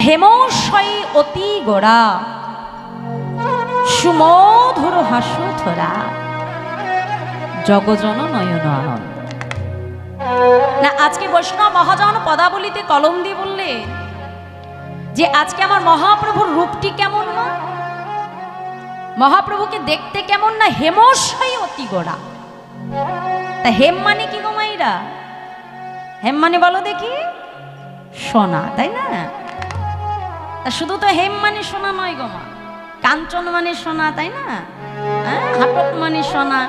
হেমশয়ী অতি গোড়া সুমধুর হাস্যধরা জগজন নয়ন আনন্দ। না আজকে বৈষ্ণব মহাজন পদাবলিতে কলম দিয়ে বললে যে আজকে আমার মহাপ্রভুর রূপটি কেমন না, মহাপ্রভুকে দেখতে কেমন না, হেমশয়ী অতি গোড়া। তা হেম মানে কি গো মাইরা? হেম মানে বলো দেখি, সোনা, তাই না? তা শুধু তো হেম মানে সোনা নয় গো মা, কাঞ্চন মানে সোনা, তাই না? হাটক মানে সোনা।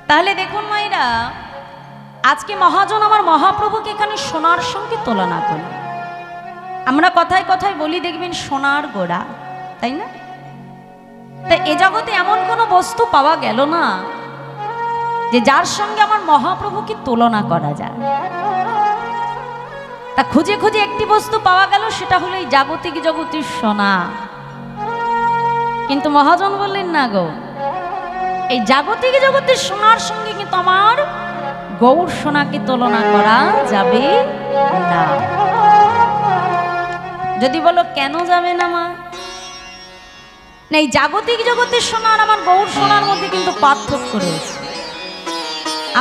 তাহলে দেখুন মাইরা, আজকে মহাজন আমার মহাপ্রভুকে এখানে সোনার সঙ্গে তুলনা করি। আমরা কথায় কথায় বলি দেখবেন সোনার গোড়া, তাই না? তা এ জগতে এমন কোনো বস্তু পাওয়া গেল না যে যার সঙ্গে আমার মহাপ্রভুকে তুলনা করা যায়। তা খুঁজে খুঁজে একটি বস্তু পাওয়া গেল, সেটা হলো এই জাগতিক জগতের সোনা। কিন্তু মহাজন বললেন না গো, এই জাগতিক জগতের সোনার সঙ্গে কিন্তু আমার গৌর সোনাকে তুলনা করা যাবে না। যদি বলো কেন যাবে না মা? না, এই জাগতিক জগতের সোনা আর আমার গৌর সোনার মধ্যে কিন্তু পার্থক্য রয়েছে,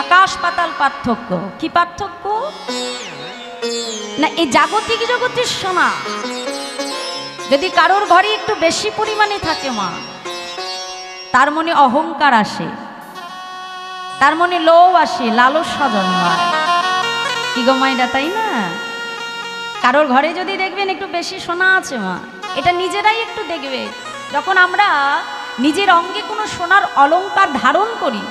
আকাশ পাতাল পার্থক্য। কি পার্থক্য? না, এই জাগতিক জগতের সোনা যদি কারোর ঘরে একটু বেশি পরিমাণে থাকে মা, তার মনে অহংকার আসে, তার মনে লোভ আসে, লালসা জন্মায়। কি গো মাইরা, তাই না? কারোর ঘরে যদি দেখবেন একটু বেশি সোনা আছে মা, এটা নিজেরাই একটু দেখবে, যখন আমরা নিজের অঙ্গে কোনো সোনার অলংকার ধারণ করি,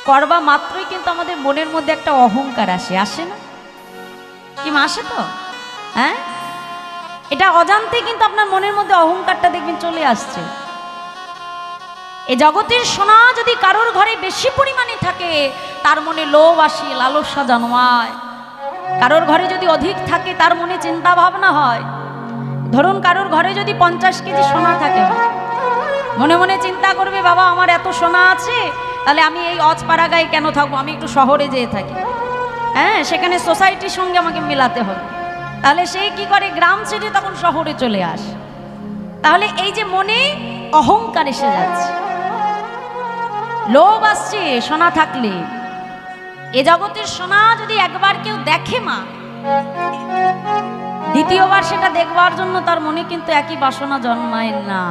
করবা মাত্রই কিন্তু আমাদের মনের মধ্যে একটা অহংকার আসে, আসে না? কি মা, আসে তো? হ্যাঁ, এটা অজান্তে কিন্তু আপনার মনের মধ্যে অহংকারটা দেখবেন চলে আসছে। এ জগতের সোনা যদি কারোর ঘরে বেশি পরিমাণে থাকে, তার মনে লোভ আসে, লালসা জন্মায়। কারোর ঘরে যদি অধিক থাকে, তার মনে চিন্তা ভাবনা হয়। ধরুন কারোর ঘরে যদি 50 কেজি সোনা থাকে, মনে মনে চিন্তা করবে, বাবা আমার এত সোনা আছে, তাহলে আমি এই অজপাড়াগায় কেন থাকবো, আমি একটু শহরে যেয়ে থাকি। হ্যাঁ, সেখানে সোসাইটির সঙ্গে আমাকে মেলাতে হবে। তাহলে সেই কি করে, গ্রাম ছেড়ে তখন শহরে চলে আসে। তাহলে এই যে মনে অহংকার এসে যাচ্ছে, লোভ আসছে সোনা থাকলে। এ জগতের সোনা যদি একবার কেউ দেখে মা, দ্বিতীয়বার সেটা দেখবার জন্য তার মনে কিন্তু একই বাসনা জন্মায় না।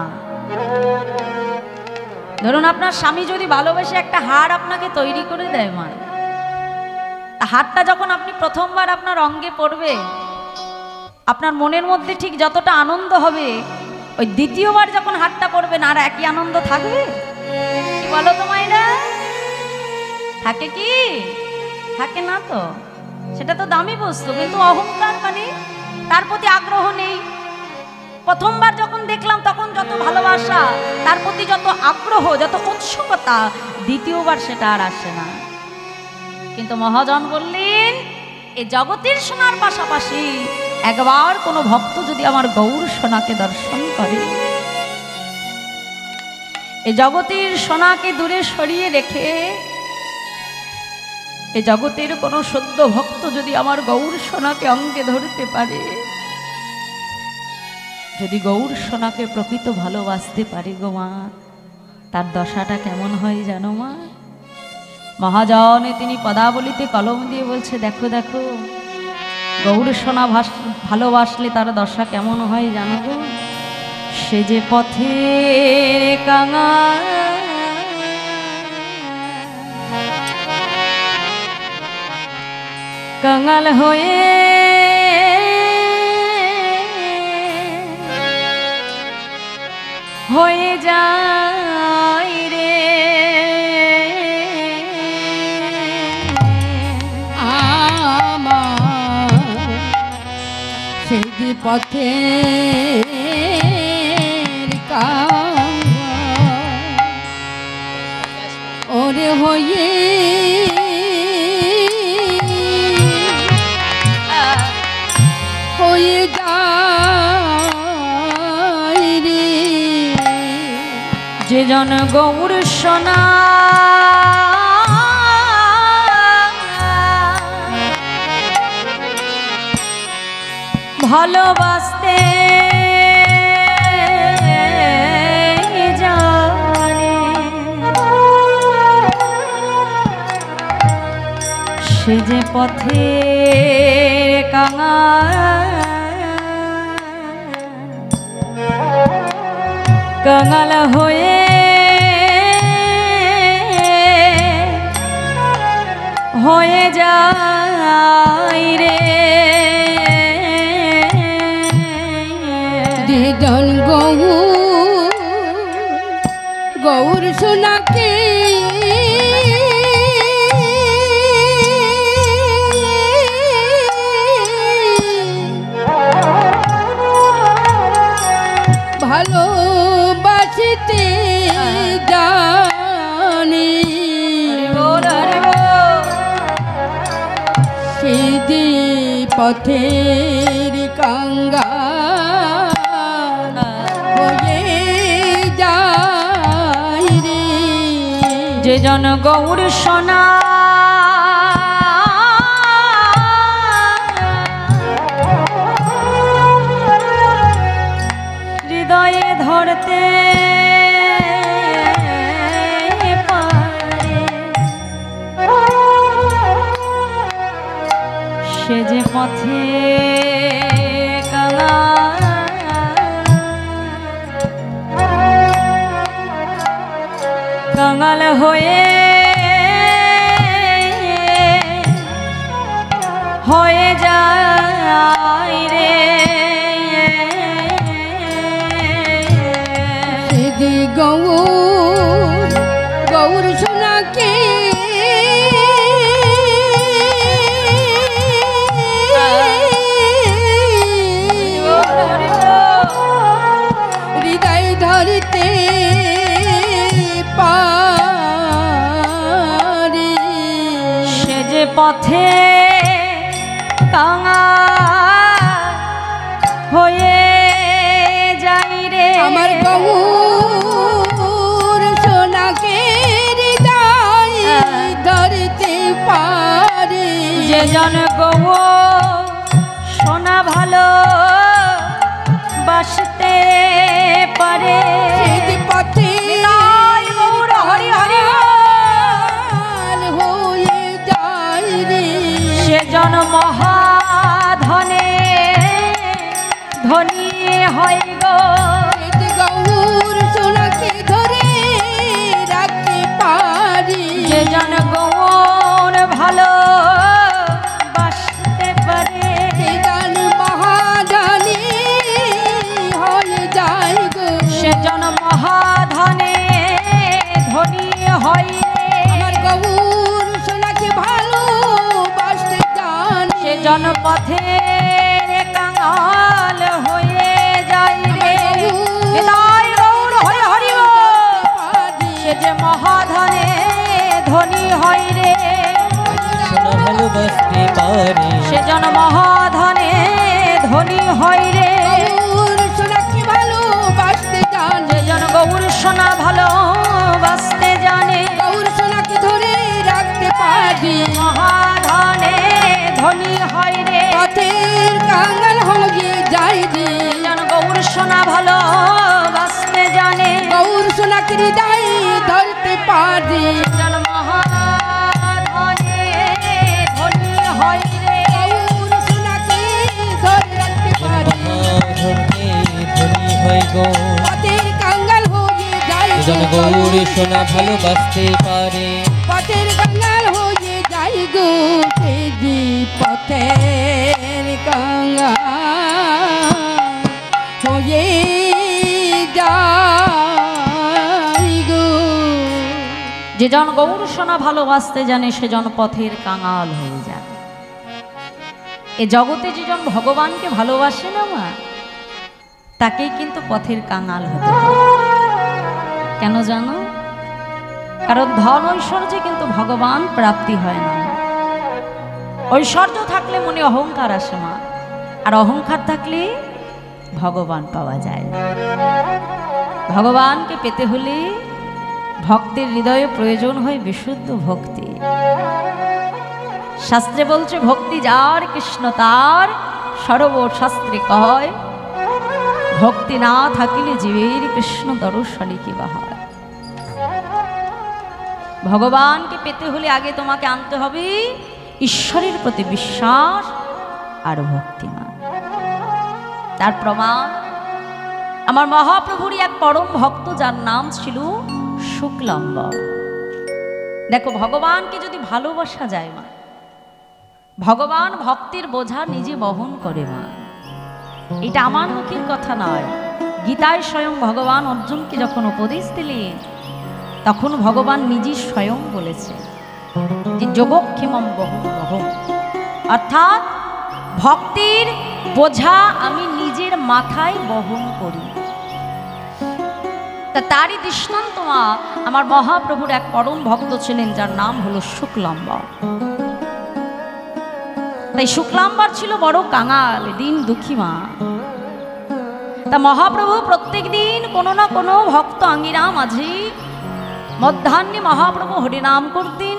ধরুন আপনার স্বামী যদি ভালোবেসে একটা হার আপনাকে তৈরি করে দেয় মা, হারটা যখন আপনি প্রথমবার আপনার অঙ্গে পড়বে, আপনার মনের মধ্যে ঠিক যতটা আনন্দ হবে, ওই দ্বিতীয়বার যখন হারটা পড়বেন আর একই আনন্দ থাকবে? কি বলো তো মাইরা? থাকে কি? থাকে না তো। সেটা তো দামি বস্তু, কিন্তু অহংকার মানে তার প্রতি আগ্রহ নেই। প্রথমবার যখন দেখলাম তখন যত ভালোবাসা, তার প্রতি যত আগ্রহ, যত উৎসুকতা, দ্বিতীয়বার সেটা আর আসে না। কিন্তু মহাজন বললেন, এ জগতের সোনার পাশাপাশি একবার কোনো ভক্ত যদি আমার গৌর সোনাকে দর্শন করে, এ জগতের সোনাকে দূরে সরিয়ে রেখে এ জগতের কোনো সদ্য ভক্ত যদি আমার গৌর সোনাকে অঙ্গে ধরতে পারে, যদি গৌর সোনাকে প্রকৃত ভালোবাসতে পারে গো মা, তার দশাটা কেমন হয় জানো মা? মহাজনে তিনি পদাবলিতে কলম দিয়ে বলছে, দেখো দেখো গৌর সোনা ভালোবাসলে তার দশা কেমন হয় জানো গো? সে যে পথে কাঙাল, কাঙাল হয়ে হয়ে যায় রে, আমার সেই পথে ওরে হয়ে হয়ে যায় রে, যে জন গৌর সোনা ভালোবাসতে জানে সে যে পথের কাঙাল হয়ে যায় রে দিদন গৌর সোনাকে ভালোবাসিতে জানি সিদি পথের কাঙ্গাল হয়ে যায় রে যে জন গৌর সোনা হৃদয়ে ধরতে পারে সে যে পথে কাঙাল হয়ে যায় রে সিদি গৌর সোনাকে হৃদয় ধরতে পারি সে যে পথে কাঙাল হয়ে যাই রে আমার গৌর সোনাকে হৃদয় ধরতে পারি যে জন গৌর সোনা ভালো বাসতে পারে পথে গৌর হরি হরি হয়ে যায় রে সেজন মহাধনে ধনী হয় গো গৌর সোনাকে ধরে রাখতে পারি সেজন গৌর ভালো বাসতে পারে গান মহাধনী হয়ে যায় গো সেজন মহাধনে ধনী হয় আমার গৌর সোনাকে ভালো বাসতে জান সেজন পথের কাঙাল হয়ে যায় রে হৃদয় গৌর হরি হরি সে যে মহাধনে ধনী হয় রে ভালোবাসতে পারে সেজন মহাধনে ধনী হয় রে গৌর সোনাকে ভালো বাসতে জান যেজন গৌর সোনা ভালো বাসতে জানে গৌর সোনাকে ধরে রাখতে পারি মহাধনে ধনী হয় রে পথের কাঙ্গাল হয়ে যায় রে যেজন গৌর সোনা ভালো বাসতে জানে গৌর সোনাকে হৃদয় ধরতে পারি যেজন মহাধনে ধনী হয় রে গৌর সোনাকে ধরে রাখতে পারি ধনী হয় গো পথের কাঙ্গাল হয়ে যায় রে জন গৌর সোনা ভালোবাসতে পারে পথের কাঙ্গাল হয়ে যায় গো সেজি পথের কাঙ্গাল হয়ে যায় গো যে জন গৌর সোনা ভালোবাসতে জানে সে জন পথের কাঙাল হয়ে যায় এ জগতে যে জন ভগবানকে ভালোবাসে না মা তাকেই কিন্তু পথের কাঙাল হতে হয় কেন জানো কারণ ধন ঐশ্বর্যে কিন্তু ভগবান প্রাপ্তি হয় না ঐশ্বর্য থাকলে মনে অহংকার আসে মা আর অহংকার থাকলে ভগবান পাওয়া যায় না ভগবানকে পেতে হলে ভক্তের হৃদয়ে প্রয়োজন হয় বিশুদ্ধ ভক্তি শাস্ত্রে বলছে ভক্তি যার কৃষ্ণ তার সর্বশাস্ত্রে কয় ভক্তি না থাকিলে জীবের কৃষ্ণ দর্শনে কি বা হয়। ভগবানকে পেতে হলে আগে তোমাকে আনতে হবে ঈশ্বরের প্রতি বিশ্বাস আর ভক্তিমান। তার প্রমাণ আমার মহাপ্রভুরই এক পরম ভক্ত যার নাম ছিল শুক্লাম্বর। দেখো, ভগবানকে যদি ভালোবাসা যায় মা, ভগবান ভক্তির বোঝা নিজে বহন করে মা। এটা আমার মুখের কথা নয়, গীতায় স্বয়ং ভগবান অর্জুনকে যখন উপদেশ দিলেন তখন ভগবান নিজে স্বয়ং বলেছে যে যোগক্ষেমম বহম বহম, অর্থাৎ ভক্তির বোঝা আমি নিজের মাথায় বহন করি। তা তারই দৃষ্টান্ত মা আমার মহাপ্রভুর এক পরম ভক্ত ছিলেন যার নাম হলো শুক্লাম্বর। তাই শুক্লাম্বর ছিল বড় কাঙাল, দিন দুঃখী মা। তা মহাপ্রভু প্রত্যেক দিন কোনো না কোনো ভক্ত আঙ্গিরা মাঝে মধ্যাহ্নে মহাপ্রভু হরিনাম করতেন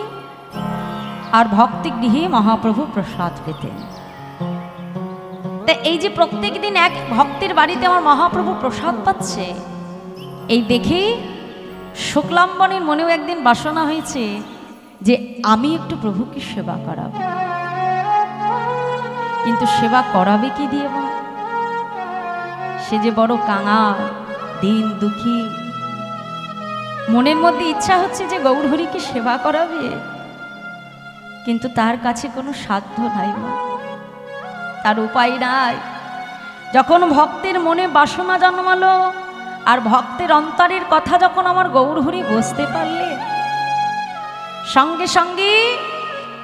আর ভক্তি গৃহে মহাপ্রভু প্রসাদ পেতেন। তা এই যে প্রত্যেক দিন এক ভক্তের বাড়িতে আমার মহাপ্রভু প্রসাদ পাচ্ছে, এই দেখে শুক্লাম্বরের মনেও একদিন বাসনা হয়েছে যে আমি একটু প্রভুকে সেবা করাবো। কিন্তু সেবা করাবে কি দিয়ে মা? সে যে বড় কাঙাল, দিন দুঃখী, মনের মধ্যে ইচ্ছা হচ্ছে যে গৌরহরিকে সেবা করাবে, কিন্তু তার কাছে কোনো সাধ্য নাই মা, তার উপায় নাই। যখন ভক্তের মনে বাসনা জন্মালো আর ভক্তের অন্তরের কথা যখন আমার গৌরহরি বুঝতে পারলে, সঙ্গে সঙ্গে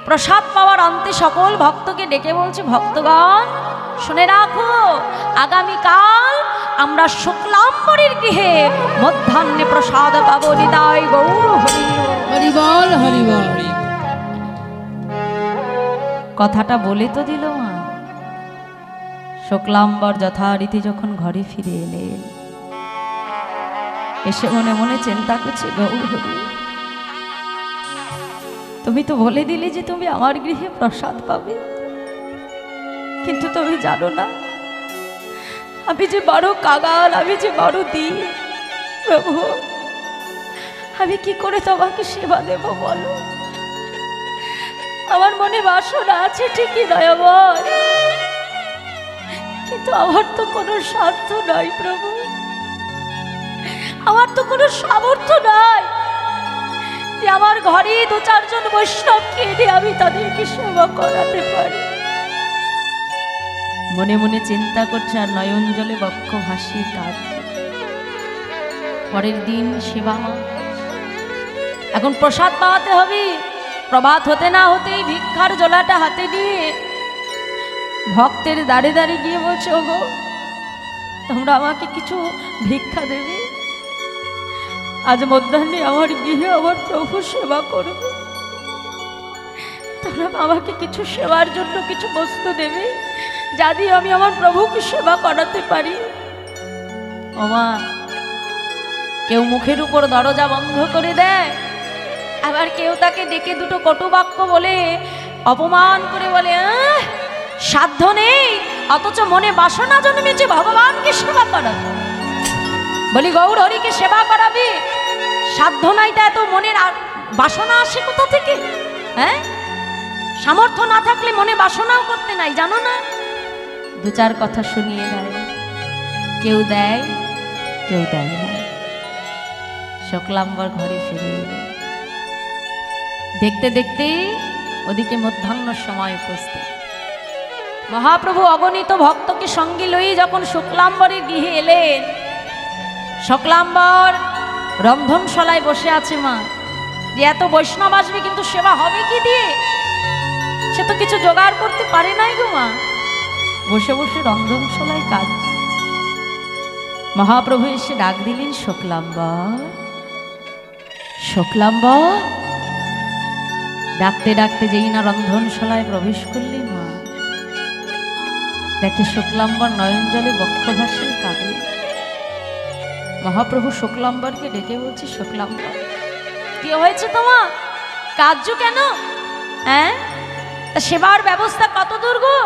প্রসাদ পাওয়ার অন্তে সকল ভক্তকে ডেকে বলছে, ভক্তগণ শুনে রাখো, আগামীকাল আমরা শুক্লাম্বরের গৃহে মধ্যাহ্নে প্রসাদ পাবো। নিতাই গৌর হরি হরি বল, হরি বল। কথাটা বলে তো দিল মা। শুক্লাম্বর যথারীতি যখন ঘরে ফিরে এলেন, এসে মনে মনে চিন্তা করছে, গৌর হরি তুমি তো বলে দিলে যে তুমি আমার গৃহে প্রসাদ পাবে, কিন্তু তুমি জানো না আমি যে বড় কাগাল, আমি যে বড় দিন। প্রভু, আমি কি করে তোমাকে সেবা দেব বলো? আমার মনে বাসনা আছে ঠিকই দয়াময়, কিন্তু আমার তো কোনো সাধ্য নাই প্রভু, আমার তো কোনো সামর্থ্য নাই যে আমার ঘরে দু চারজন বৈষ্ণব খেয়ে আমি তাদেরকে সেবা করাতে পারি। মনে মনে চিন্তা করছে আর নয়ন জলে বক্ষ ভাসি কাজ। পরের দিন সেবা, এখন প্রসাদ পাওয়াতে হবে। প্রভাত হতে না হতেই ভিক্ষার জলাটা হাতে নিয়ে ভক্তের দাঁড়ে দাঁড়িয়ে গিয়ে বলছে, ওগো তোমরা আমাকে কিছু ভিক্ষা দেবে, আজ মধ্যাহ্নে আমার গৃহে আমার প্রভু সেবা করবে, তোমরা আমাকে কিছু সেবার জন্য কিছু বস্তু দেবে যা দিয়ে আমি আমার প্রভুকে সেবা করাতে পারি। ওমা, কেউ মুখের উপর দরজা বন্ধ করে দেয়, আবার কেউ তাকে ডেকে দুটো কটু বাক্য বলে অপমান করে বলে সাধ্য নেই, অথচ মনে বাসনা জন্মেছে ভগবানকে সেবা করার। বলি গৌর হরিকে সেবা করাবে, সাধ্য নাই, তা এত মনের বাসনা আসে কোথা থেকে? হ্যাঁ, সামর্থ্য না থাকলে মনে বাসনাও করতে নাই, জানো না? দু চার কথা শুনিয়ে দেয়, কেউ দেয় কেউ দেয় না। শুক্লাম্বর ঘরে ফিরে এলেন, দেখতে দেখতে ওদিকে মধ্যাহ্ন সময় উপস্থিত। মহাপ্রভু অগণিত ভক্তকে সঙ্গে লই যখন শুক্লাম্বরের গৃহে এলেন, শুক্লাম্বর রন্ধনশালায় বসে আছে মা। যে এত বৈষ্ণব আসবে কিন্তু সেবা হবে কি দিয়ে? সে তো কিছু জোগাড় করতে পারে নাই গো মা। বসে বসে রন্ধনশালায় কাজ। মহাপ্রভু এসে ডাক দিলেন, শুক্লাম্বর, শুক্লাম্বর। ডাকতে ডাকতে যেই না রন্ধনশালায় প্রবেশ করলেন মা, দেখে শুক্লাম্বর নয়ন জলে বক্ষ ভাসে কাঁদে। মহাপ্রভু শুক্লাম্বরকে ডেকে বলছে, শুক্লাম্বর কি হয়েছে তোমার? কাঁদছো কেন? হ্যাঁ, সেবার ব্যবস্থা কত দূর গো?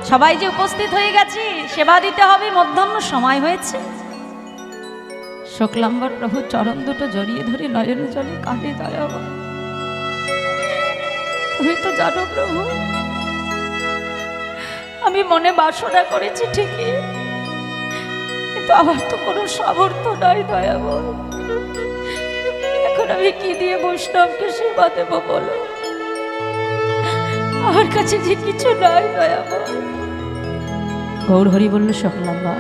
সবাই যে উপস্থিত হয়ে গেছি, সেবা দিতে হবে, মধ্যাহ্ন সময় হয়েছে। শুক্লাম্বর প্রভু চরণ দুটো জড়িয়ে ধরে নয়নে জলে কাঁদে, দয়া তুমি তো জানো প্রভু, আমি মনে বাসনা করেছি ঠিকই, কিন্তু আমার তো কোনো সামর্থ্য নাই দয়াবল। এখন আমি কি দিয়ে বৈষ্ণবকে সেবা দেব বলো? আমার কাছে যে কিছু নাই দয়াবল। গৌর হরি বলল, শুক্লাম্বা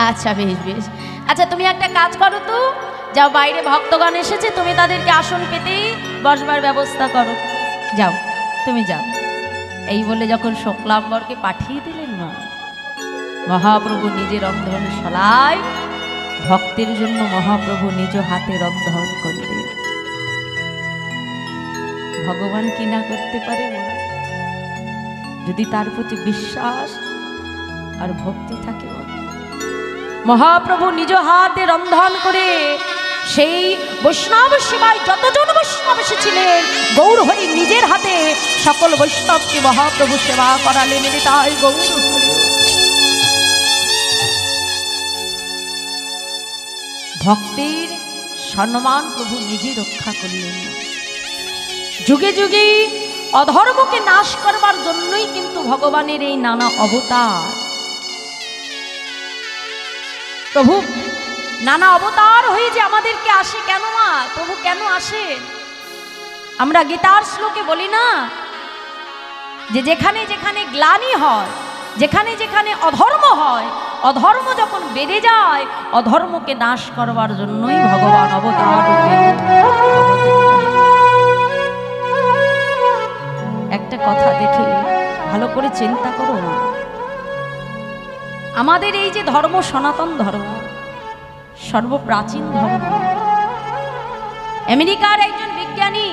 আচ্ছা বেশ বেশ, আচ্ছা তুমি একটা কাজ করো তো, যাও বাইরে ভক্তগণ এসেছে, তুমি তাদেরকে আসন পেতেই বসবার ব্যবস্থা করো, যাও তুমি যাও। এই বলে যখন শুক্লাম্বরকে পাঠিয়ে দিলেন মা, মহাপ্রভু নিজে রন্ধনশালায় ভক্তের জন্য মহাপ্রভু নিজ হাতে রন্ধন করলেন। ভগবান কি না করতে পারে মা? যদি তার প্রতি বিশ্বাস আর ভক্তি থাকে। মহাপ্রভু নিজ হাতে রন্ধন করে সেই বৈষ্ণব সেবায় যতজন বৈষ্ণব এসেছিলেন, গৌর হরি নিজের হাতে সকল বৈষ্ণবকে মহাপ্রভু সেবা করালেন। তাই গৌর ভক্তের সম্মান প্রভু নিজে রক্ষা করলেন। যুগে যুগে অধর্মকে নাশ করবার জন্যই কিন্তু ভগবানের এই নানা অবতার। প্রভু নানা অবতার হয়ে যে আমাদেরকে আসে কেন মা? প্রভু কেন আসেন? আমরা গীতার শ্লোকে বলি না যে যেখানে যেখানে গ্লানি হয়, যেখানে যেখানে অধর্ম হয়, অধর্ম যখন বেড়ে যায়, অধর্মকে নাশ করবার জন্যই ভগবান অবতার রূপে। একটা কথা দেখে ভালো করে চিন্তা করো, আমাদের এই যে ধর্ম, সনাতন ধর্ম, সর্বপ্রাচীন ধর্ম। আমেরিকার একজন বিজ্ঞানী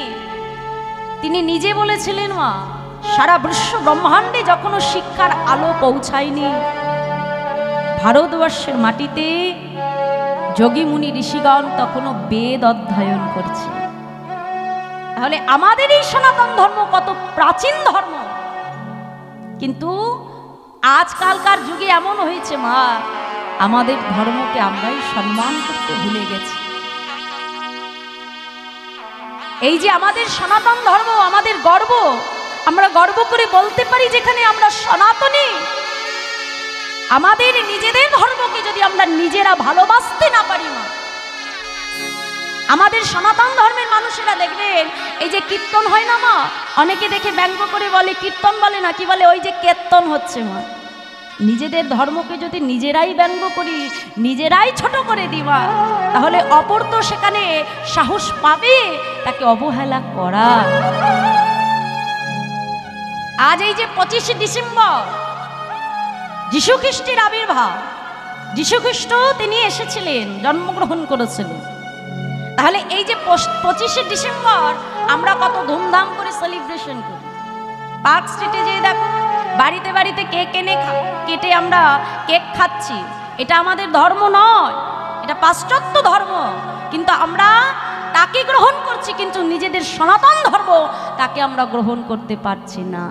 তিনি নিজে বলেছিলেন মা, সারা বিশ্ব ব্রহ্মাণ্ডে যখনও শিক্ষার আলো পৌঁছায়নি, ভারতবর্ষের মাটিতে যোগী মুনি ঋষিগণ তখনও বেদ অধ্যয়ন করছে। তাহলে আমাদের এই সনাতন ধর্ম কত প্রাচীন ধর্ম, কিন্তু আজকালকার যুগে এমন হয়েছে মা, আমাদের ধর্মকে আমরাই সম্মান করতে ভুলে গেছি। এই যে আমাদের সনাতন ধর্ম, আমাদের গর্ব, আমরা গর্ব করে বলতে পারি যেখানে আমরা সনাতনী। আমাদের নিজেদের ধর্মকে যদি আমরা নিজেরা ভালোবাসতে না পারি মা, আমাদের সনাতন ধর্মের মানুষেরা দেখবেন এই যে কীর্তন হয় না মা, অনেকে দেখে ব্যঙ্গ করে বলে কীর্তন বলে না, কি বলে? ওই যে কীর্তন হচ্ছে মা। নিজেদের ধর্মকে যদি নিজেরাই ব্যঙ্গ করি, নিজেরাই ছোট করে দিই মা, তাহলে অপর তো সেখানে সাহস পাবে তাকে অবহেলা করা। আজ এই যে 25শে ডিসেম্বর যীশু খ্রিস্টের আবির্ভাব, যীশু খ্রিস্ট তিনি এসেছিলেন, জন্মগ্রহণ করেছিলেন। তাহলে এই যে 25শে ডিসেম্বর আমরা কত ধুমধাম করে সেলিব্রেশন করি। পার্ক স্ট্রিটে যেয়ে দেখো, বাড়িতে বাড়িতে কেক এনে কেটে আমরা কেক খাচ্ছি। এটা আমাদের ধর্ম নয়, এটা পাশ্চাত্য ধর্ম, কিন্তু আমরা তাকে গ্রহণ করছি, কিন্তু নিজেদের সনাতন ধর্ম তাকে আমরা গ্রহণ করতে পারছি না।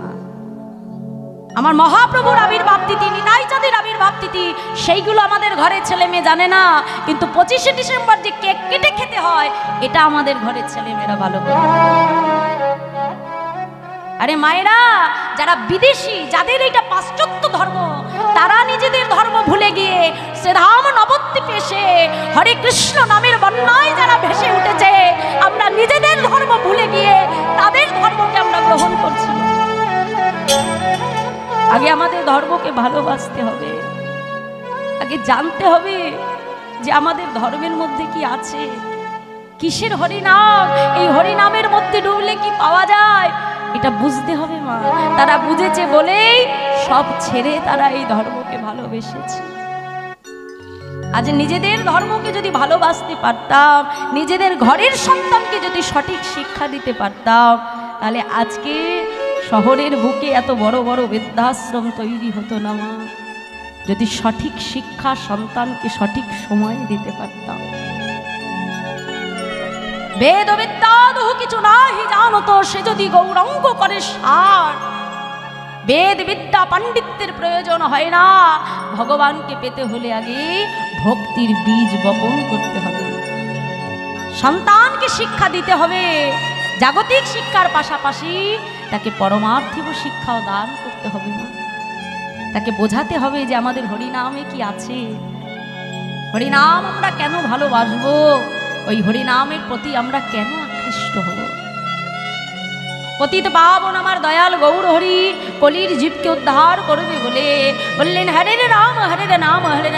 আমার মহাপ্রভুর আবির্ভাব তিথি, নিতাই চাঁদের আবির্ভাব তিথি, সেইগুলো আমাদের ঘরের ছেলে মেয়ে জানে না, কিন্তু 25শে ডিসেম্বর যে কেক কেটে খেতে হয়, এটা আমাদের ঘরের ছেলে মেয়েরা ভালো করে। আরে মায়েরা, যারা বিদেশি, যাদের এটা পাশ্চাত্য ধর্ম, তারা নিজেদের ধর্ম ভুলে গিয়ে শ্রীধাম নবদ্বীপে এসে হরে কৃষ্ণ নামের বন্যায় যারা ভেসে উঠেছে, আমরা নিজেদের ধর্ম ভুলে গিয়ে তাদের ধর্মকে আমরা গ্রহণ করছি। আগে আমাদের ধর্মকে ভালোবাসতে হবে, আগে জানতে হবে যে আমাদের ধর্মের মধ্যে কি আছে, কিসের হরিনাম, এই হরিনামের মধ্যে ডুবলে কি পাওয়া যায়, এটা বুঝতে হবে মা। তারা বুঝেছে বলেই সব ছেড়ে তারা এই ধর্মকে ভালোবেসেছে। আজ নিজেদের ধর্মকে যদি ভালোবাসতে পারতাম, নিজেদের ঘরের সন্তানকে যদি সঠিক শিক্ষা দিতে পারতাম, তাহলে আজকে শহরের বুকে এত বড় বড় বৃদ্ধাশ্রম তৈরি হতো না মা। যদি সঠিক শিক্ষা সন্তানকে সঠিক সময় দিতে পারতাম। বেদ ও বিদ্যা দুহু কিছু নাহি জানতো, সে যদি গৌরাঙ্গ করে সার। বেদ ও বিদ্যা দুহু কিছু নাহি জানতো, সে যদি গৌরাঙ্গ করে সার। বেদ ও বিদ্যা দুহু কিছু নাহি জানতো, সে যদি গৌরাঙ্গ করে সার। বেদ ও বিদ্যা দুহু কিছু নাহি জানতো, সে যদি গৌরাঙ্গ করে সার। বেদ বিদ্যা পাণ্ডিত্যের প্রয়োজন হয় না, ভগবানকে পেতে হলে আগে ভক্তির বীজ বপন করতে হবে, সন্তানকে শিক্ষা দিতে হবে, জাগতিক শিক্ষার পাশাপাশি তাকে পরমার্থিক শিক্ষাও দান করতে হবে, তাকে বোঝাতে হবে যে আমাদের হরিনামে কি আছে, হরিনাম আমরা কেন ভালোবাসবো, ওই হরিনামের প্রতি আমরা কেন আকৃষ্ট হব। পতিত পাবন আমার দয়াল গৌর হরি কলির জীবকে উদ্ধার করবে বলে বললেন হরে রাম হরে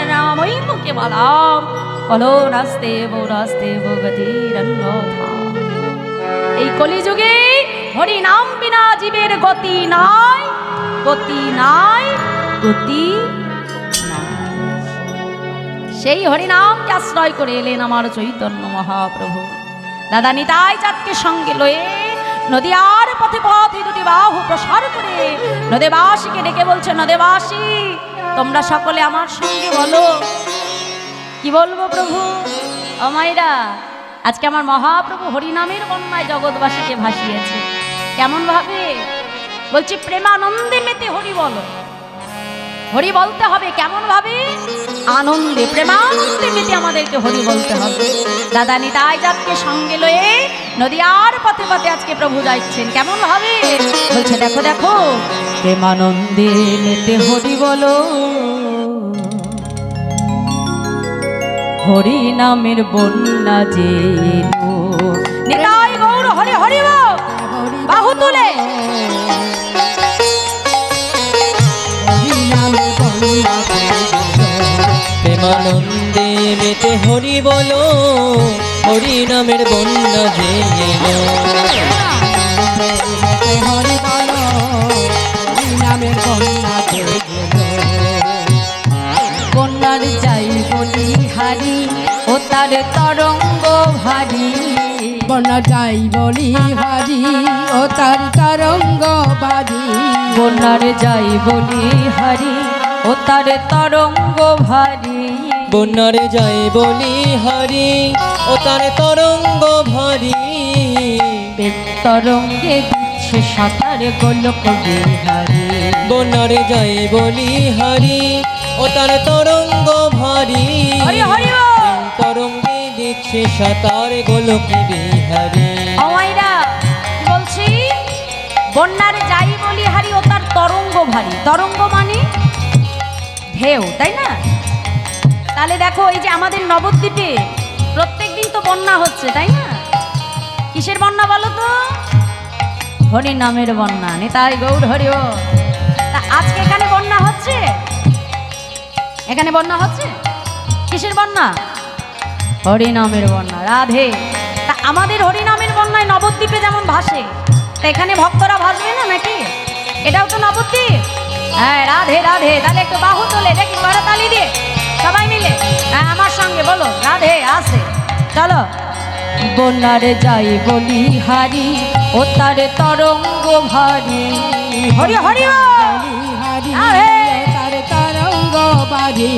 নাম ওই মুখে বলাম কলো নাস্তে গতিরন্যথা। এই কলিযুগে হরিনাম বিনা জীবের গতি নাই, গতি নাই, গতি নাই। সেই হরিনামকে আশ্রয় করে এলেন আমার চৈতন্য মহাপ্রভু। দাদা নিতাই চাঁদকে সঙ্গে লয়ে নদিয়ার পথে পথে দুটি বাহু প্রসার করে নদেবাসীকে ডেকে বলছে, নদেবাসী তোমরা সকলে আমার সঙ্গে বলো। কি বলবো প্রভু? অমাইরা আজকে আমার মহাপ্রভু হরিনামের বন্যায় জগৎবাসীকে ভাসিয়েছে। কেমন ভাবে? বলছি প্রেমানন্দে মেতে হরি বলো। হরি বলতে হবে কেমন ভাবে? আনন্দে, প্রেমানন্দে মেতে আমাদেরকে হরি বলতে হবে। দাদা নিতাই চাঁদকে সঙ্গে লয়ে নদিয়ার পথে পথে আজকে প্রভু যাচ্ছেন। কেমন ভাবে? বলছে দেখো দেখো প্রেমানন্দে মেতে হরি বলো, হরি নামের বন্যা যে নিতাই গৌর হরি হরি বাহু তুলে প্রেমানন্দে মেতে হরি বলো, হরি নামের বন্যা যে এলো। হরি বলো, হরি নামের বন্যা যে বন্যার যাই বলি হারি ও তার তরঙ্গ ভারী, বন্যা যাই বলি হারি ও তার তরঙ্গ বাড়ি, বন্যার যাই বলি হারি ও তার তরঙ্গ ভারী, বন্যার যাই বলি হারি ও তার তরঙ্গ ভারী, তরঙ্গে দিচ্ছে সাঁতার গোলক বিহারী, বন্যার যাই বলি হারি ও তার তরঙ্গ ভারী, হরি হরি তরঙ্গে দিচ্ছে সাঁতার গোলক বিহারী। আমাইরা কি বলছি? বন্যার যাই বলি হারি ও তার তরঙ্গ ভারী, তরঙ্গ মানে ঢেউ, তাই না? তাহলে দেখো এই যে আমাদের নবদ্বীপে প্রত্যেকদিন তো বন্যা হচ্ছে, তাই না? কিসের বন্যা বলো তো? হরি নামের বন্যা। নিতাই গৌর হরি ও। তা আজকে এখানে বন্যা হচ্ছে, এখানে বন্যা হচ্ছে। কিসের বন্যা? হরি নামের বন্যা। রাধে। তা আমাদের হরি নামের বন্যায় নবদ্বীপে যেমন ভাসে, তা এখানে ভক্তরা ভাসবে না নাকি? এটাও তো নবদ্বীপ। হ্যাঁ রাধে রাধে। তাহলে একটু বাহু তোলে দেখি, করতালি দিয়ে সবাই মিলে হ্যাঁ আমার সঙ্গে বলো রাধে। আসে চলো। বন্যার যাই বলি হারি ও তার তরঙ্গ ভারী, হরি হরি তার তরঙ্গ বাড়ি,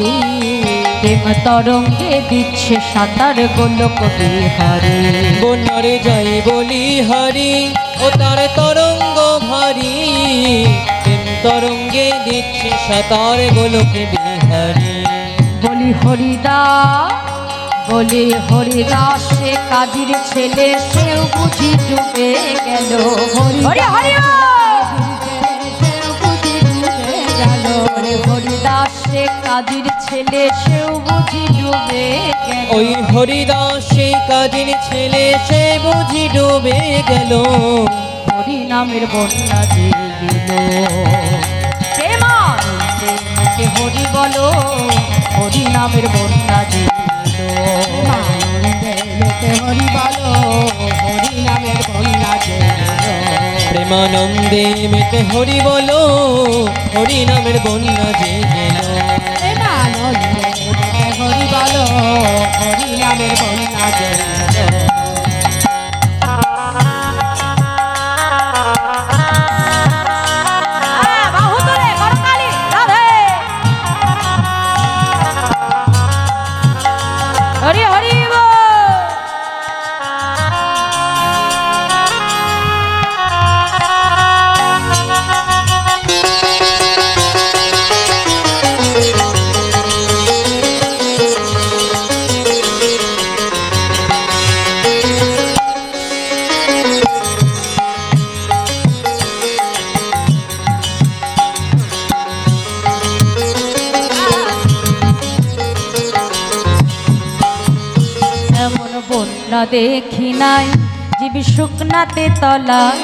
প্রেম তরঙ্গে দিচ্ছে সাঁতার গোলক বিহারী, বন্যার যাই বলি হারি ও তার তরঙ্গ ভারী, প্রেম তরঙ্গে দিচ্ছে সাঁতার গোলক বিহারী। বলি হরিদাস, বলি হরিদাস সে কাজীর ছেলে, সেও বুঝি ডুবে গেল। হরি হরি হরিদাস সে কাজীর ছেলে, সেও বুঝি ডুবে গেল। ওই হরিদাস সেই কাজের ছেলে, সে বুঝি ডুবে গেল। হরি নামের বন্যা যে গেল, প্রেমানন্দে হরি বলো, হরি নামের বন্যা যে হরি বলো, হরি নামের বন্যা যে প্রেমানন্দে মেতে হরি বলো, হরি নামের বন্যা যে গেল। প্রেমানন্দে হরি বলো, হরি নামের বন্যা যে বাহু তোলে করতালি রাধে। হরি হরি বন্যা দেখি নাই জীব শুকনাতে তলায়,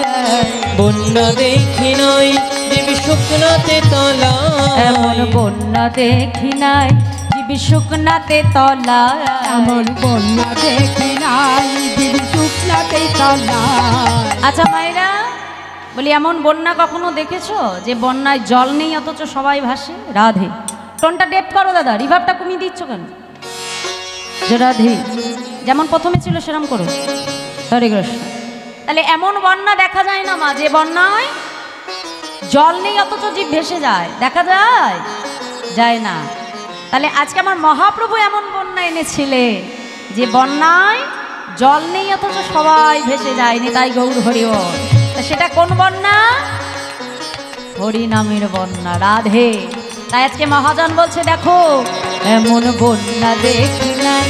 বন্যা দেখি নাই জীব শুকনাতে তলায়, এমন বন্যা দেখি নাই জীব শুকনাতে তলায়, এমন বন্যা দেখি নাই জীব শুকনাতে তলায়। আচ্ছা মায়েরা বলি, এমন বন্যা কখনো দেখেছো যে বন্যায় জল নেই অথচ সবাই ভাসে? রাধে, টোনটা ডেপ করো দাদা, রিভাবটা কমিয়ে দিচ্ছ কেন? যে রাধে, যেমন প্রথমে ছিল সেরকম করো। হরে কৃষ্ণ। তাহলে এমন বন্যা দেখা যায় না মা, যে বন্যায় জল নেই অথচ জীব ভেসে যায়? দেখা যায়? যায় না। তাহলে আজকে আমার মহাপ্রভু এমন বন্যা এনেছিলে যে বন্যায় জল নেই অথচ সবাই ভেসে যায়নি, তাই গৌর হরি বল। তা সেটা কোন বন্যা? হরিনামের বন্যা। রাধে। তাই আজকে মহাজন বলছে, দেখো এমন বন্যা দেখি নাই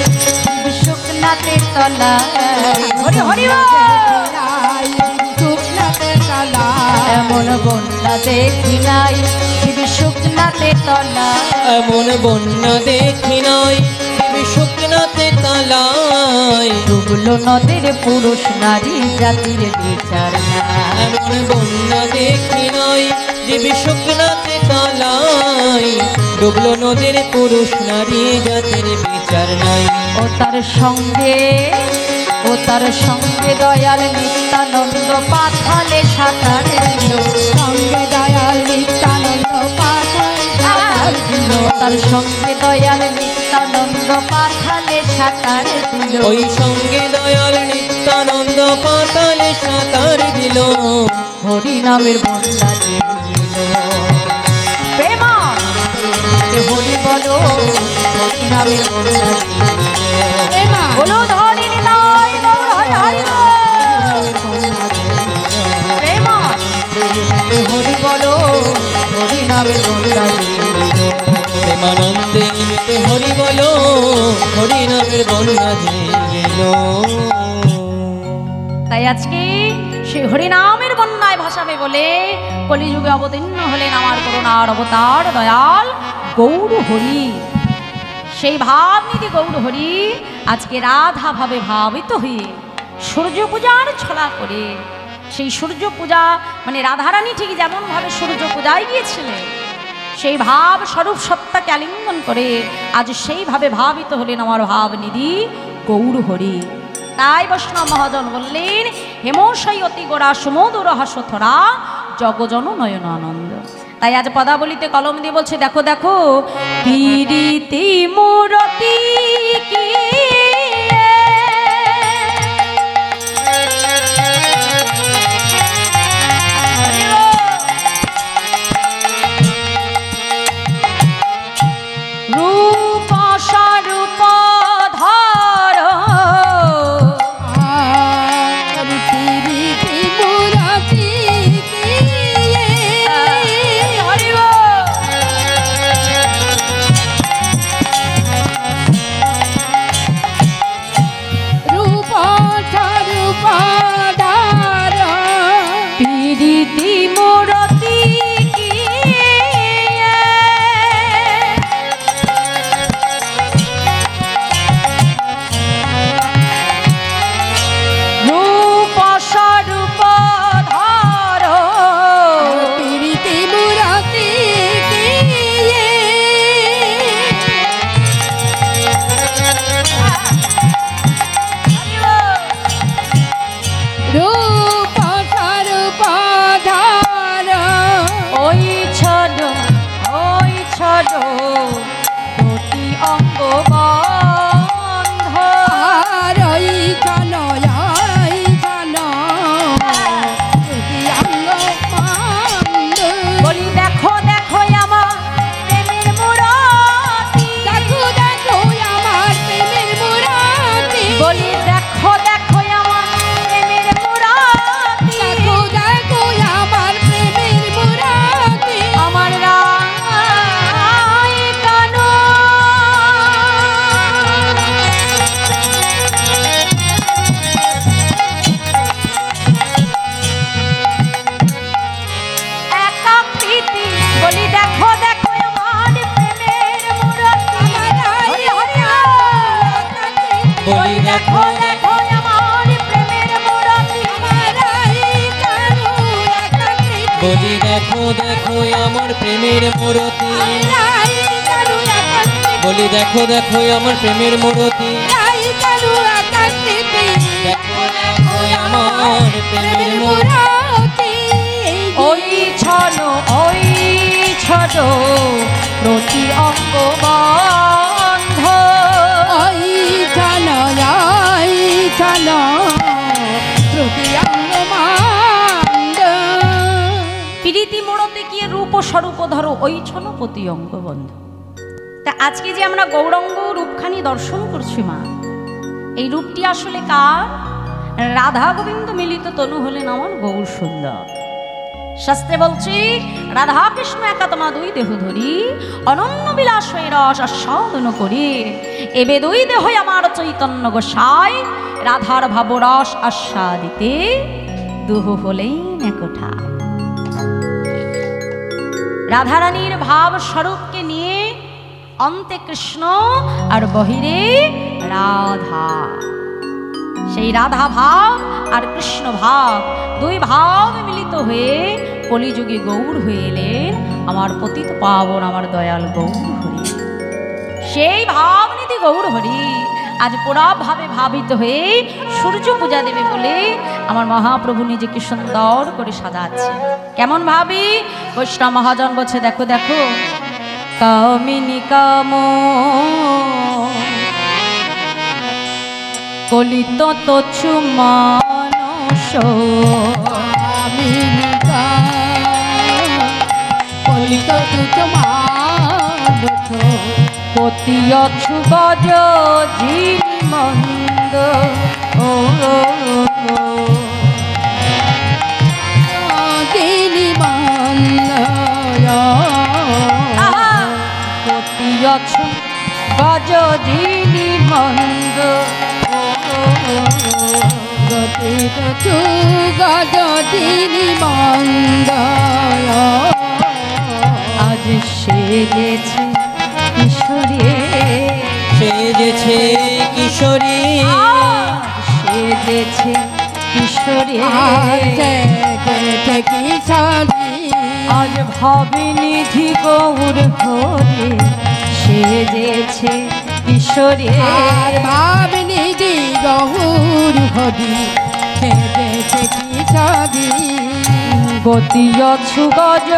শুকনাতে তলায়, হরি হরি বল। শুকনাতে তলায়, এমন বন্যা দেখি নাই শুকনাতে তলায়, এমন বন্যা দেখি নাই জীব শুকনাতে তলায়, ডুবলো নদীর পুরুষ নারী জাতির বিচার নাই। এমন বন্যা দেখি নাই জীব শুকনাতে তলায়, ডুবলো নদীর পুরুষ নারী জাতির বিচার নাই। ও তার সঙ্গে, ও তার সঙ্গে দয়াল নিত্যানন্দ পাথালে সাঁতার দিল, সঙ্গে দয়াল নিত্যানন্দ পাথালে সাঁতার দিল, তার সঙ্গে দয়াল নিত্যানন্দ পাথালে সাঁতার দিল, ওই সঙ্গে দয়াল নিত্যানন্দ পাতালে সাঁতার দিল, হরি নামের বন্যা দিল। প্রেমা হরি বলো, হরি নামের বন্যা দিল। প্রেমা বলো ধরি নিলয় গৌর হরি হরি বল। প্রেমা হরি বলো, হরি নামের বন্যা দিল। প্রেমানন্দে নিমিতে হরি বলো, হরি নামের বন্যা দিল। তাই আজকে সেই হরিনামের বন্যায় ভাসাবে বলে কলিযুগে অবতীর্ণ হলেন আমার করুণার অবতার দয়াল গৌর হরি। সেই ভাবনিধি গৌর হরি আজকে রাধা ভাবে ভাবিত হয়ে সূর্য পূজার ছলা করে, সেই সূর্য পূজা মানে রাধারানী ঠিক যেমন ভাবে সূর্য পূজায় গিয়েছিলেন, সেই ভাব স্বরূপ সত্তাকে আলিঙ্গন করে আজ সেইভাবে ভাবিত হলেন আমার ভাবনিধি গৌর হরি। তাই বৈষ্ণব মহাজন বললেন, হেমশাই অতি গোড়া সুমধুর হাসথরা জগজন নয়ন আনন্দ। তাই আজ পদাবলিতে কলম দিয়ে বলছে, দেখো দেখো পীড়িতি মূরতি কি রূপ স্বরূপ ধর, আর প্রীতি মুরাতি কি হরি বল। রূপ স্বরূপ ধার, পীড়িতি মূরতি কি রূপ স্বরূপ ধর, প্রীতি মুরাতি কি রূপ স্বরূপ ধার, ওই ছড় প্রতি অঙ্গ বন্ধ, আর ওই কানয় কান অঙ্গ পান্ড, বলি দেখো দেখো আমার প্রেমের মূরতি, দেখো দেখো আমার প্রেমের মুরাতি, বলি দেখো দেখো আমার প্রেমের মূরতি, দেখো দেখো আমার প্রেমের মুরাতি, আমার রায় কানো। একা প্রীতি, বলি দেখো দেখো আমার প্রেমের মূরতি, আমার হরি হরি রায় বল। বলি দেখো দেখো বলি দেখো দেখো আমার প্রেমের মূরতি, লাই কালু আকাশে বলি দেখো দেখো আমার প্রেমের মূরতি, লাই কালু আকাশে দেখো দেখো আমার প্রেমের মূরতি। মুরাতি ওই ছলো ওই ছোট প্রতি অঙ্গ বন্ধ, ওই চলো প্রতি অঙ্গ মান্দ প্রীতি মোড়তে গিয়ে রূপ স্বরূপ ধরো ওই ছলো প্রতি অঙ্গ বন্ধ। তা আজকে যে আমরা গৌরাঙ্গ রূপখানি দর্শন করছি মা, এই রূপটি আসলে কার? রাধা গোবিন্দ মিলিত তনু হলেন আমার গৌর সুন্দর। শাস্ত্রে বলছি রাধা কৃষ্ণ একাত্মা দুই দেহ ধরি, অনন্য বিলাস হয়ে রস আস্বাদন করি, এবে দুই দেহ আমার চৈতন্য গোসাই, রাধার ভাবরস আস্বাদিতে দুহ হলেন একঠা। রাধারানীর ভাব স্বরূপকে নিয়ে অন্তে কৃষ্ণ আর বহিরে রাধা, সেই রাধা ভাব আর কৃষ্ণ ভাব দুই ভাব মিলিত হয়ে কলিযুগে গৌর হয়ে এলেন আমার পতিত পাবন আমার দয়াল গৌর হরি। সেই ভাবনীতি গৌর হরি আজ পুরা ভাবে ভাবিত হয়ে সূর্য পূজা দেবে বলে আমার মহাপ্রভু নিজেকে সুন্দর করে সাজাচ্ছে। কেমন ভাবি? বৈষ্ণব মহাজন বলছে দেখো দেখো কামিনী কাম কলিত তছু মানস, আমি কলিত তুমার পতি অছু গজ যিনি মন্দ, ও দিলি মন্দ পতি অছু গজ যিনি মন্দ, গতি তু গজ দিলি মন্দ আজ সেজেছে কিশোরী, সেজেছে কিশোরী, সেজেছে কিশোরী, কিশোরী আজ ভাবিনিধি গৌর হরে সেজেছে কিশোরী, আর ভাবনি দি গৌর হরি সেজেছে কিশোরী গতি অছু গজ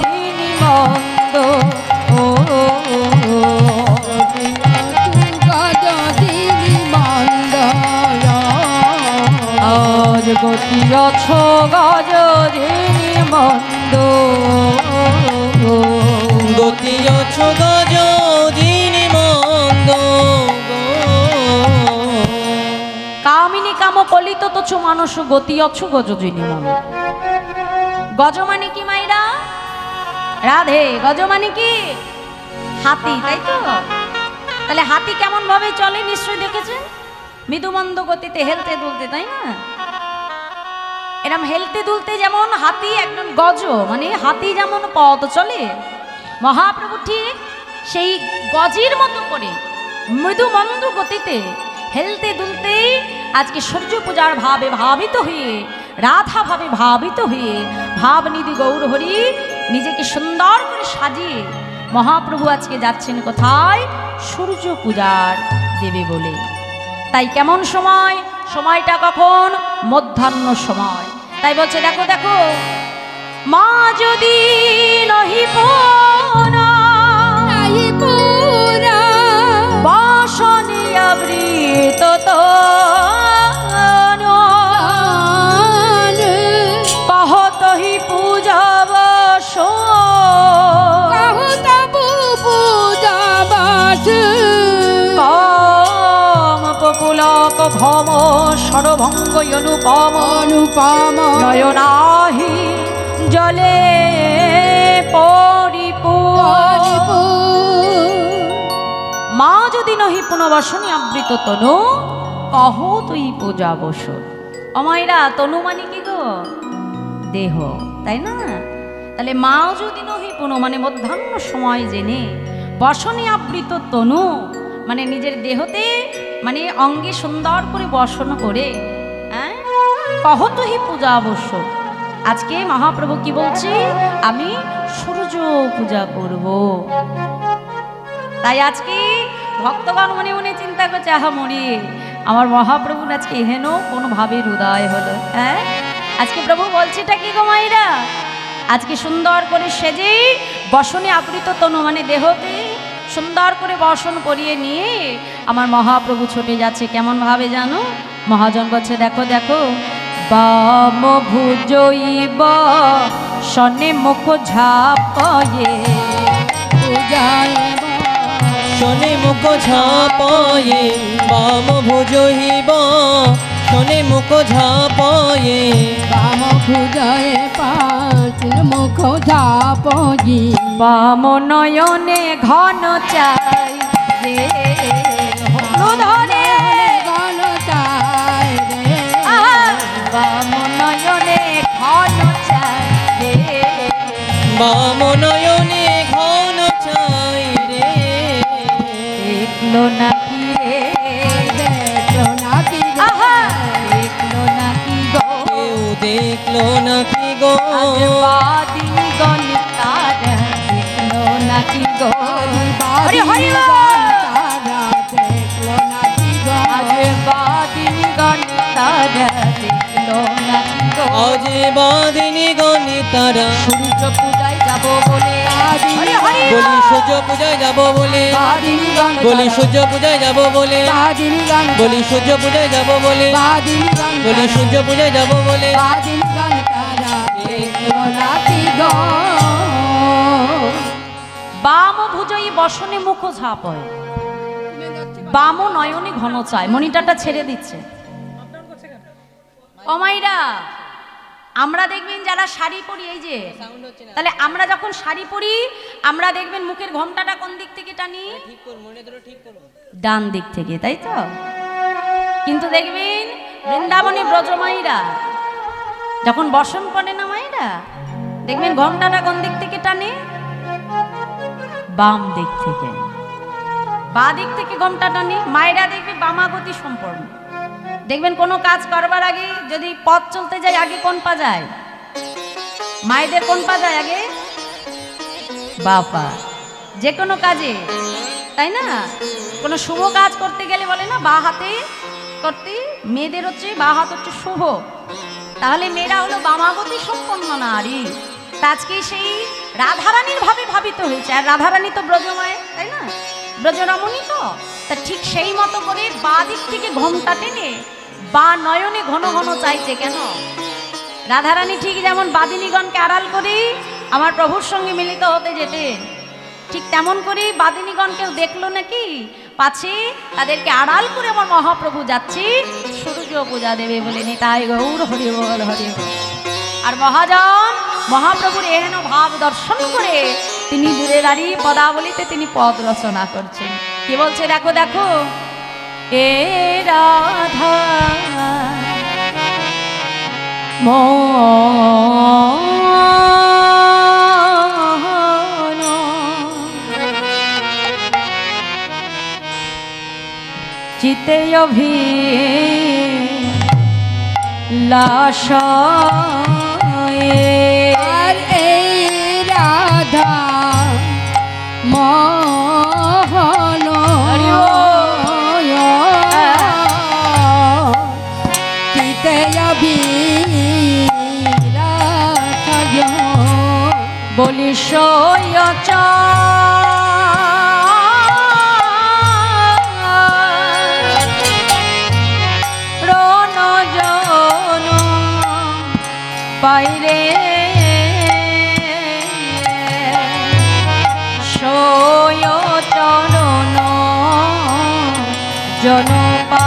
যিনি মন্দ, ও গজ দিলি মন্দ আজ গতি অছু গজ যিনি মন্দ, গতি অছ গজ যিনি মন্দ। কামিনী কাম কলিত তছু মানুষ গতি অছু গজ যিনি মন্দ। গজ মানে কি মাইরা? রাধে। গজ মানে কি? হাতি, তাই তো? তাহলে হাতি কেমন ভাবে চলে নিশ্চয়ই দেখেছেন, মৃদুমন্দ গতিতে হেলতে দুলতে, তাই না? এরম হেলতে দুলতে যেমন হাতি একদম গজ মানে হাতি যেমন পথ চলে, মহাপ্রভু ঠিক সেই গজির মতো করে মৃদুমন্দ গতিতে হেলতে দুলতে আজকে সূর্য পূজার ভাবে ভাবিত হয়ে রাধা ভাবে ভাবিত হয়ে ভাবনিধি গৌর হরি নিজেকে সুন্দর করে সাজিয়ে মহাপ্রভু আজকে যাচ্ছেন কোথায়? সূর্য পূজার দেবে বলে। তাই কেমন সময়? সময়টা কখন? মধ্যাহ্ন সময়। তাই বলছে দেখো দেখো মা যদি নহি পোনা বাসনি আবৃত কহতহি পূজা বাস কাম পপুলক ভম সরভঙ্গ অনুপম অনুপম নয়নাহি জলে পরিপূর্ণ। মা যদি নহি পুনবাসনী আবৃত তনু কহ তুই পূজা বসন। অমাইরা তনু মানে কি গো? দেহ, তাই না? তাহলে মাও যদি নহি পুন মানে মধ্যাহ্ন সময় জেনে বসনে আবৃত তনু মানে নিজের দেহতে মানে অঙ্গে সুন্দর করে বসন করে কহ তুই পূজা বসন। আজকে মহাপ্রভু কি বলছি, আমি সূর্য পূজা করব। তাই আজকে ভক্তগণ মনে মনে চিন্তা করছে, আহা মরি আমার মহাপ্রভুর আজকে হেন কোনোভাবে হৃদয় হলো। হ্যাঁ, আজকে প্রভু বলছিটা কি গো মায়েরা, আজকে সুন্দর করে সেজে বসনে আবৃত তনু মানে দেহতে সুন্দর করে বসন করিয়ে নিয়ে আমার মহাপ্রভু ছুটে যাচ্ছে। কেমন ভাবে জানো, মহাজন বলছে দেখো দেখো, বাম ভুজইব সনে মুখ ঝাপয়ে পূজায় শনে মুখ ঝাপয়ে বাম ভুজহিব শনে মুখ ঝাপয়ে বাম পূজায় পাঁচ মুখ ঝাপগি বাম নয়নে ঘন চাই রে ধরে গণ চায় রে বাম নয়নে ঘন চাই রে বাম নয়নে ঘন চাই রে দেখলো নাকি রে দেখলো নাকি আহা দেখলো নাকি গো কেউ দেখলো নাকি গো আজ বাদিনী গণিতার দেখলো নাকি গো হরি হরি তারা দেখলো নাকি আজ বাদিনী গণিতার দেখলো নাকি গো আজ বাদিনী গণিতারা সূর্য পূজায় যাব বলে হরি হরি বলি সূর্য পূজায় যাব বলে বাদিনী গান বলি সূর্য পূজায় যাব বলে বাদিনী গান বলি সূর্য পূজায় যাব বলে বাদিনী গান বলি সূর্য পূজায় যাব বলে বাদিনী গান তারা দেখলো নাকি গো বাম ভুজই বসনে মুখ ঝাপয় বাম নয়নে ঘন চায়। মনিটারটা ছেড়ে দিচ্ছে। অমাইরা আমরা দেখবেন যারা শাড়ি পরি, এই যে তাহলে আমরা যখন শাড়ি পরি আমরা দেখবেন মুখের ঘোমটাটা কোন দিক থেকে টানি, ডান দিক থেকে, তাই তো? কিন্তু দেখবেন বৃন্দাবনী ব্রজমাইরা যখন বসন পড়ে না মাইরা, দেখবেন ঘোমটাটা কোন দিক থেকে টানে, বাম দিক থেকে। বা দিক থেকে ঘোমটা টানি। মায়েরা দেখবে বামাগতি সম্পন্ন। দেখবেন কোনো কাজ করবার আগে যদি পথ চলতে যায় আগে কোন পা যায়? মায়েদের কোন পা যায় আগে? বা পা। যে কোনো কাজে, তাই না? কোনো শুভ কাজ করতে গেলে বলে না বা হাতে করতে, মেয়েদের হচ্ছে বা হাত হচ্ছে শুভ। তাহলে মেয়েরা হলো বামাগতি সম্পন্ন নারী। আজকে সেই রাধারানীর ভাবে ভাবিত হয়েছে। আর রাধারানী তো ব্রজমায়, তাই না? ব্রজরমণী তো, তা ঠিক সেই মতো করে বা দিক থেকে ঘোমটা টেনে বা নয়নে ঘন ঘন চাইছে। কেন? রাধারানী ঠিক যেমন বাদিনীগণকে আড়াল করে আমার প্রভুর সঙ্গে মিলিত হতে যেতেন, ঠিক তেমন করে বাদিনীগণকেও দেখলো নাকি পাছে তাদেরকে আড়াল করে আমার মহাপ্রভু যাচ্ছে সূর্য পূজা দেবে বলে। নিতাই গৌর হরি বল হরি বল। আর মহাজন মহাপ্রভুর এহেন ভাব দর্শন করে তিনি দূরে দাঁড়িয়ে পদাবলিতে তিনি পদ রচনা করছেন। কি বলছে দেখো দেখো, এ রাধা মোহন চিতে অভিলাষয়ে আর এই রাধা মোহন চিতে বলি সয়চ রণজন পাইরে সয়চরণ জনপা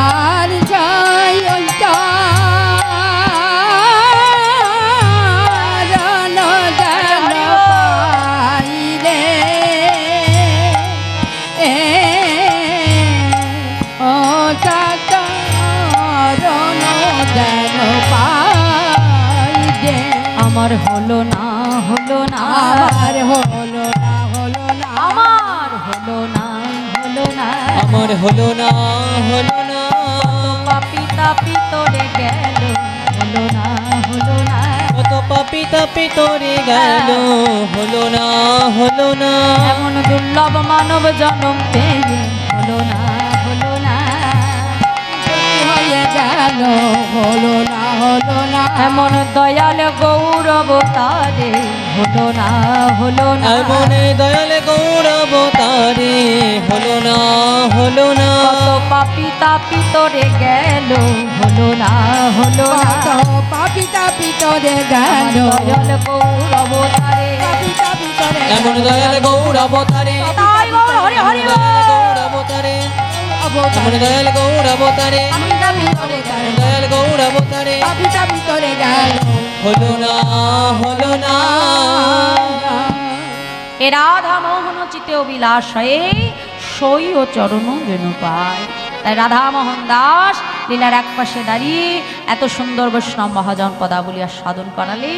আর জয় আমার হলো না হলো না আমার হলো না হলো না আমার হলো না হলো না আমার হলো না হলো না পাপি তাপি তোরে গেল পাপি তাপি তরে গেল, হলো না হলো না। এমন দুর্লভ মানব জন্ম পেয়ে হলো না হলো না। হয়ে গেল, হলো না হলো না। এমন দয়াল গৌরব তারে হলো না হলো না। এমন দয়াল গৌরব তারে হলো না হলো না। কত পাপি তাপি তরে গেল, হলো না হলো না। কত পাপি তাপি তরে গেল, দয়াল গৌরব তারে পাপি তাপি তরে এমন দয়াল গৌরব তারে, তাই গৌর হরি হরি বল। গৌরব তারে, এমন দয়াল গৌরব তারে, পাপি তাপি তরে গেল, দয়াল গৌরব তারে, পাপি তাপি তরে গেল। হলো না হলো না। এ রাধা মোহন চিতে অবিলাস হয়ে সই ও চরণ যেন পায়। তাই রাধা মোহন দাস লীলার এক পাশে দাঁড়িয়ে এত সুন্দর বৈষ্ণব মহাজন পদাবলী আর সাধন করালে